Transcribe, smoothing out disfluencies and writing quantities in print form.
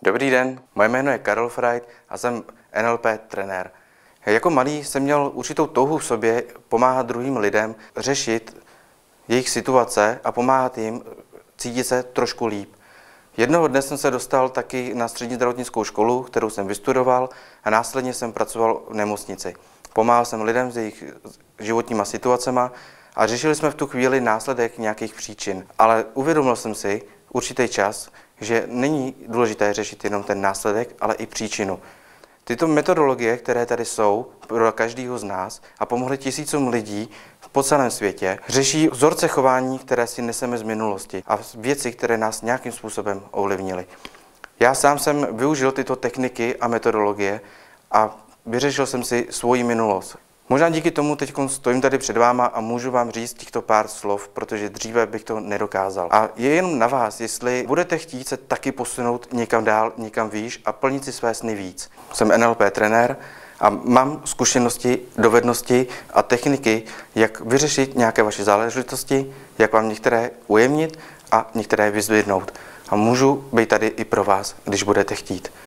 Dobrý den, moje jméno je Karel Freit a jsem NLP trenér. Jako malý jsem měl určitou touhu v sobě pomáhat druhým lidem řešit jejich situace a pomáhat jim cítit se trošku líp. Jednoho dne jsem se dostal taky na střední zdravotnickou školu, kterou jsem vystudoval, a následně jsem pracoval v nemocnici. Pomáhal jsem lidem s jejich životníma situacemi a řešili jsme v tu chvíli následek nějakých příčin. Ale uvědomil jsem si určitý čas, že není důležité řešit jenom ten následek, ale i příčinu. Tyto metodologie, které tady jsou pro každého z nás a pomohly tisícům lidí po celém světě, řeší vzorce chování, které si neseme z minulosti a věci, které nás nějakým způsobem ovlivnily. Já sám jsem využil tyto techniky a metodologie a vyřešil jsem si svoji minulost. Možná díky tomu teď stojím tady před váma a můžu vám říct těchto pár slov, protože dříve bych to nedokázal. A je jenom na vás, jestli budete chtít se taky posunout někam dál, někam výš a plnit si své sny víc. Jsem NLP trenér a mám zkušenosti, dovednosti a techniky, jak vyřešit nějaké vaše záležitosti, jak vám některé ujemnit a některé vyzdvihnout. A můžu být tady i pro vás, když budete chtít.